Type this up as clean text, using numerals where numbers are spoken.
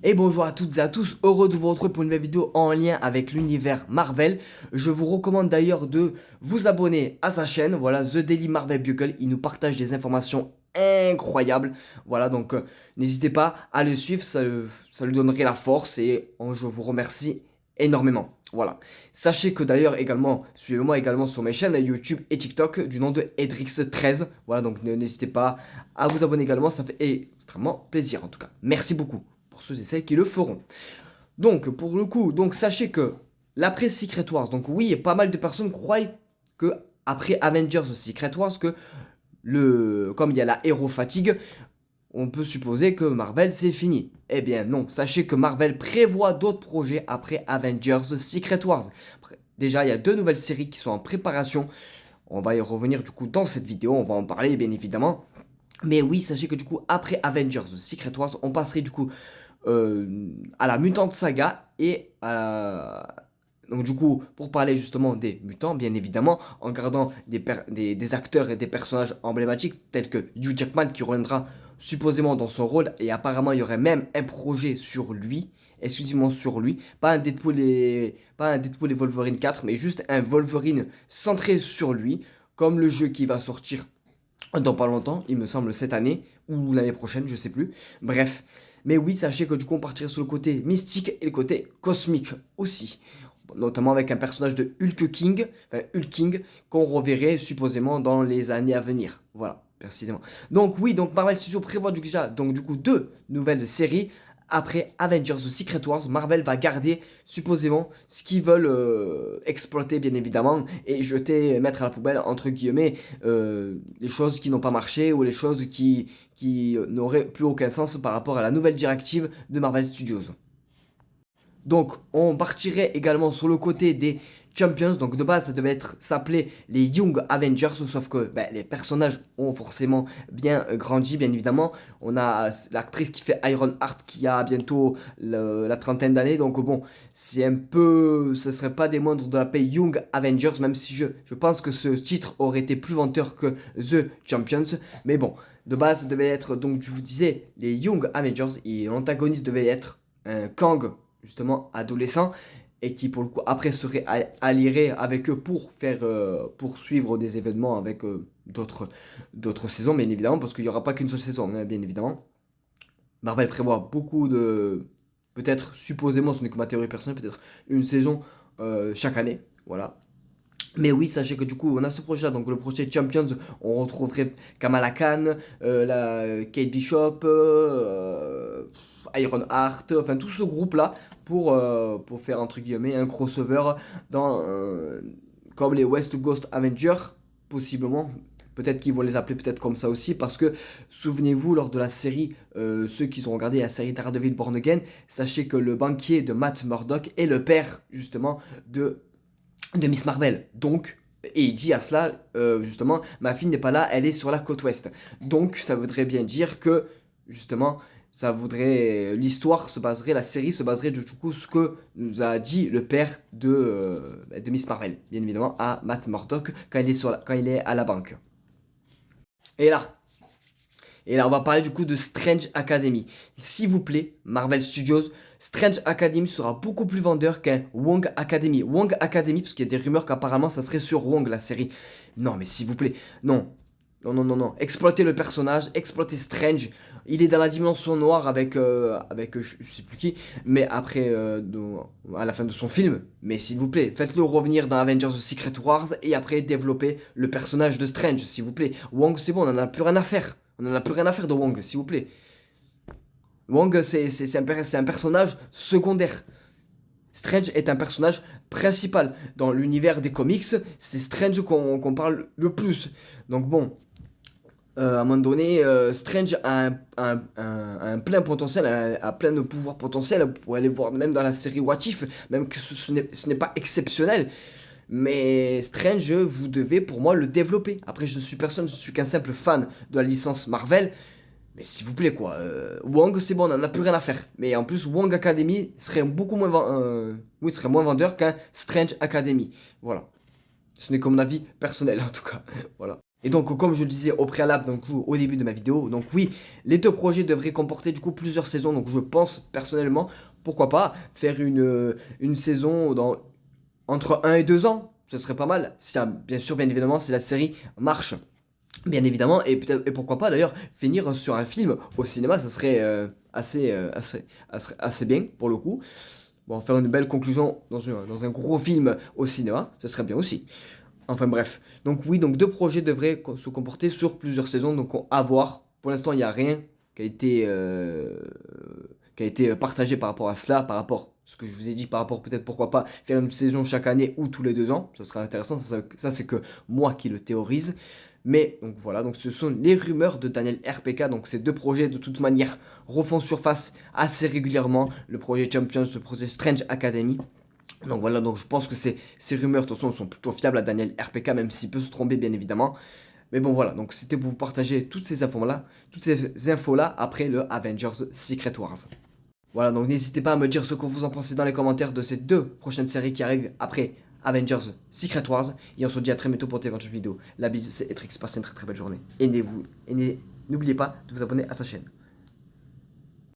Et bonjour à toutes et à tous, heureux de vous retrouver pour une nouvelle vidéo en lien avec l'univers Marvel. Je vous recommande d'ailleurs de vous abonner à sa chaîne, voilà, The Daily Marvel Bugle. Il nous partage des informations incroyables. Voilà, donc n'hésitez pas à le suivre, ça lui donnerait la force et je vous remercie énormément. Voilà. Sachez que d'ailleurs également, suivez-moi également sur mes chaînes YouTube et TikTok du nom de Edrix13. Voilà, donc n'hésitez pas à vous abonner également, ça fait extrêmement plaisir en tout cas. Merci beaucoup pour ceux et celles qui le feront. Donc, pour le coup, donc sachez que l'après Secret Wars, donc oui, pas mal de personnes croient que après Avengers Secret Wars, que comme il y a la héros fatigue, on peut supposer que Marvel c'est fini. Eh bien non, sachez que Marvel prévoit d'autres projets après Avengers Secret Wars. Déjà, il y a deux nouvelles séries qui sont en préparation. On va y revenir du coup dans cette vidéo, on va en parler bien évidemment. Mais oui, sachez que du coup, après Avengers Secret Wars, on passerait du coup à la Mutant Saga et donc du coup, pour parler justement des mutants, bien évidemment, en gardant des acteurs et des personnages emblématiques tels que Hugh Jackman qui reviendra supposément dans son rôle et apparemment il y aurait même un projet sur lui, exclusivement sur lui, pas un Deadpool et Wolverine 4, mais juste un Wolverine centré sur lui, comme le jeu qui va sortir dans pas longtemps, il me semble cette année ou l'année prochaine, je sais plus. Bref, mais oui, sachez que du coup on partirait sur le côté mystique et le côté cosmique aussi. Notamment avec un personnage de Hulk King, enfin Hulk King, qu'on reverrait supposément dans les années à venir. Voilà, précisément. Donc oui, donc Marvel Studios prévoit déjà donc du coup deux nouvelles séries. Après Avengers The Secret Wars, Marvel va garder supposément ce qu'ils veulent exploiter bien évidemment et jeter, mettre à la poubelle entre guillemets les choses qui n'ont pas marché ou les choses qui n'auraient plus aucun sens par rapport à la nouvelle directive de Marvel Studios. Donc, on partirait également sur le côté des Champions. Donc, de base, ça devait s'appeler les Young Avengers. Sauf que les personnages ont forcément bien grandi, bien évidemment. On a l'actrice qui fait Iron Heart qui a bientôt la trentaine d'années. Donc, bon, c'est un peu. Ce ne serait pas des moindres de l'appeler Young Avengers. Même si je pense que ce titre aurait été plus venteur que The Champions. Mais bon, de base, ça devait être. Donc, je vous disais, les Young Avengers. Et l'antagoniste devait être un Kang justement adolescent et qui pour le coup après serait allié avec eux pour faire poursuivre des événements avec d'autres saisons bien évidemment parce qu'il n'y aura pas qu'une seule saison hein, bien évidemment. Marvel prévoit beaucoup de peut-être supposément ce n'est que ma théorie personnelle peut-être une saison chaque année voilà. Mais oui, sachez que du coup, on a ce projet-là. Donc, le projet Champions, on retrouverait Kamala Khan, Kate Bishop, Iron Heart, enfin tout ce groupe-là pour faire entre guillemets un crossover dans comme les West Coast Avengers, possiblement. Peut-être qu'ils vont les appeler peut-être comme ça aussi, parce que souvenez-vous, lors de la série, ceux qui ont regardé la série Daredevil Born Again, sachez que le banquier de Matt Murdock est le père justement de Miss Marvel. Donc, et il dit à cela, justement, ma fille n'est pas là, elle est sur la côte ouest. Donc, ça voudrait bien dire que, justement, l'histoire se baserait, la série se baserait du coup ce que nous a dit le père de Miss Marvel, bien évidemment, à Matt Murdock quand quand il est à la banque. Et là, on va parler du coup de Strange Academy. S'il vous plaît, Marvel Studios, Strange Academy sera beaucoup plus vendeur qu'un Wong Academy. Wong Academy, parce qu'il y a des rumeurs qu'apparemment ça serait sur Wong la série. Non, mais s'il vous plaît, non. Non, non, non, non. Exploitez le personnage, exploitez Strange. Il est dans la dimension noire avec je sais plus qui, mais après, à la fin de son film. Mais s'il vous plaît, faites-le revenir dans Avengers The Secret Wars et après développez le personnage de Strange, s'il vous plaît. Wong, c'est bon, on en a plus rien à faire. On en a plus rien à faire de Wong, s'il vous plaît. Wong, c'est un personnage secondaire. Strange est un personnage principal. Dans l'univers des comics, c'est Strange qu'on parle le plus. Donc bon, à un moment donné, Strange a un plein potentiel, a plein de pouvoirs potentiels. Vous pouvez aller voir même dans la série What If, même que ce n'est pas exceptionnel. Mais Strange, vous devez pour moi le développer. Après, je suis personne, je suis qu'un simple fan de la licence Marvel. Mais s'il vous plaît, quoi. Wong, c'est bon, on n'en a plus rien à faire. Mais en plus, Wong Academy serait beaucoup moins, oui, serait moins vendeur qu'un Strange Academy. Voilà. Ce n'est que mon avis personnel, en tout cas. Voilà. Et donc, comme je le disais au préalable, donc au début de ma vidéo, donc oui, les deux projets devraient comporter du coup plusieurs saisons. Donc, je pense personnellement, pourquoi pas faire une saison entre 1 et 2 ans. Ce serait pas mal. Si, bien sûr, bien évidemment, si la série marche. Bien évidemment, et peut-être, et pourquoi pas d'ailleurs finir sur un film au cinéma, ça serait assez bien pour le coup. Bon, faire une belle conclusion dans un gros film au cinéma, ce serait bien aussi. Enfin bref. Donc oui, donc deux projets devraient se comporter sur plusieurs saisons, donc à voir. Pour l'instant, il n'y a rien qui a été partagé par rapport à cela, par rapport à ce que je vous ai dit, par rapport peut-être pourquoi pas faire une saison chaque année ou tous les 2 ans. Ça serait intéressant, ça c'est que moi qui le théorise. Mais donc voilà, donc ce sont les rumeurs de Daniel RPK. Donc ces deux projets de toute manière refont surface assez régulièrement. Le projet Champions, le projet Strange Academy. Donc voilà, donc je pense que ces rumeurs de toute façon sont plutôt fiables à Daniel RPK, même s'il peut se tromper bien évidemment. Mais bon voilà, donc c'était pour vous partager toutes ces infos-là après le Avengers Secret Wars. Voilà, donc n'hésitez pas à me dire ce que vous en pensez dans les commentaires de ces deux prochaines séries qui arrivent après Avengers Secret Wars. Et on se dit à très bientôt pour d'éventuelles vidéos. La bise, c'est Etrix, passez une très très belle journée. Et n'oubliez pas de vous abonner à sa chaîne.